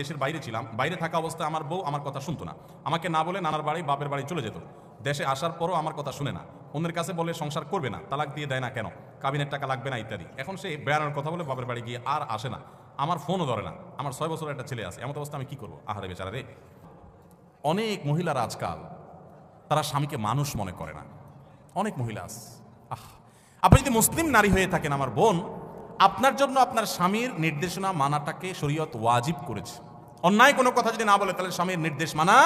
দেশের বাইরে ছিলাম, বাইরে থাকা অবস্থায় আমার বউ আমার কথা শুনতো না। আমাকে না বলে নানার বাড়ি বাপের বাড়ি চলে যেত। দেশে আসার পরও আমার কথা শুনে না, অন্যের কাছে বলে সংসার করবে না, তালাক দিয়ে দেয় না কেন, কাবিনের টাকা লাগবে না ইত্যাদি। এখন সে বেড়ানোর কথা বলে বাপের বাড়ি গিয়ে আর আসে না, আমার ফোনও ধরে না। আমার 6 বছরের একটা ছেলে আছে, এমন অবস্থা আমি কি করবো? আহারে বেচারা রে। অনেক মহিলারা আজকাল তারা স্বামীকে মানুষ মনে করে না। অনেক মহিলা আছে। আপনি যদি মুসলিম নারী হয়ে থাকেন আমার বোন, আপনার জন্য আপনার স্বামীর নির্দেশনা মানাটাকে শরীয়ত ওয়াজিব করেছে। অন্যায় কোনো কথা যদি না বলে তাহলে স্বামীর নির্দেশ মানা।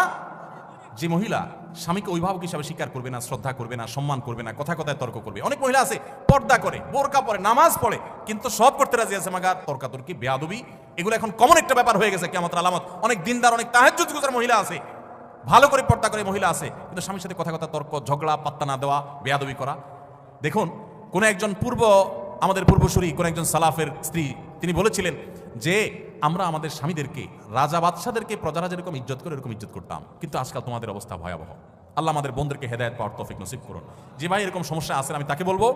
যে মহিলা স্বামীকে অভিভাবক হিসাবে স্বীকার করবে না, শ্রদ্ধা করবে না, সম্মান করবে না, কথা কথায় তর্ক করবে। অনেক মহিলা আছে পর্দা করে, বোরকা পরে, নামাজ পড়ে, কিন্তু সব করতে রাজি আছে মাগা তর্কাতর্কি, বেয়াদবি। এগুলো এখন কমন একটা ব্যাপার হয়ে গেছে কিয়ামতের আলামত। অনেক দিনদার, অনেক তাহাজ্জুদ গুজার মহিলা আছে, ভালো করে পর্দা করে মহিলা আছে, কিন্তু স্বামীর সাথে কথা কথা তর্ক, ঝগড়া, পাত্তা না দেওয়া, বেয়াদবি করা। দেখুন, কোন একজন আমাদের পূর্বসূরি কোন একজন সালাফের স্ত্রী, তিনি বলেছিলেন যে আমরা আমাদের স্বামীদেরকে, রাজা বাদশাদেরকে প্রজারা যেরকম ইজ্জত করে এরকম ইজ্জত করতাম, কিন্তু আজকাল তোমাদের অবস্থা ভয়াবহ। আল্লাহ আমাদের বোনদেরকে হেদায়েত পাওয়ার তৌফিক নসিব করুন। যে ভাই এরকম সমস্যা আছেন, আমি তাকে বলবো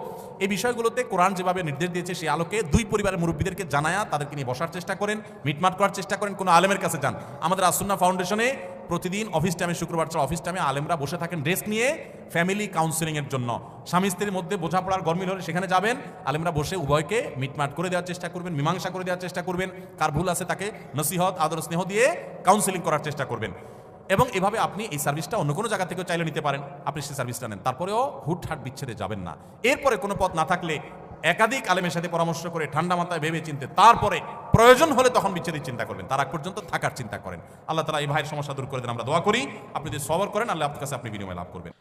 এই বিষয়গুলোতে কোরআন যেভাবে নির্দেশ দিয়েছে সেই আলোকে দুই পরিবারের মুরব্বীদেরকে জানায়া তাদেরকে নিয়ে বসার চেষ্টা করেন, মিটমাট করার চেষ্টা করেন, কোনো আলেমের কাছে যান। আমাদের আসুন্নাহ ফাউন্ডেশনে প্রতিদিন অফিস টাইমে, শুক্রবার ছাড়া অফিস টাইমে আলেমরা বসে থাকেন ডেস্ক নিয়ে ফ্যামিলি কাউন্সিলিং এর জন্য। স্বামী স্ত্রীর মধ্যে বোঝাপড়ার গরমিল হলে সেখানে যাবেন, আলেমরা বসে উভয়কে মিটমাট করে দেওয়ার চেষ্টা করবেন, মীমাংসা করে দেওয়ার চেষ্টা করবেন। কার ভুল আছে তাকে নসিহত, আদর, স্নেহ দিয়ে কাউন্সিলিং করার চেষ্টা করবেন। এবং এভাবে আপনি এই সার্ভিসটা অন্য কোনো জায়গা থেকেও চাইলে নিতে পারেন, আপনি সেই সার্ভিসটা নেন। তারপরেও হুটহাট বিচ্ছেদে যাবেন না। এরপরে কোনো পথ না থাকলে একাধিক আলেমের সাথে পরামর্শ করে ঠান্ডা মাথায় ভেবে চিনতে তারপরে প্রয়োজন হলে তখন বিচ্ছেদের চিন্তা করবেন, তার আগ পর্যন্ত থাকার চিন্তা করেন। আল্লাহ তাআলা এই ভাইয়ের সমস্যা দূর করে দেন, আমরা দোয়া করি। আপনি যদি সবর করেন, আল্লাহ আপনার কাছে আপনি বিনিময় লাভ করবেন।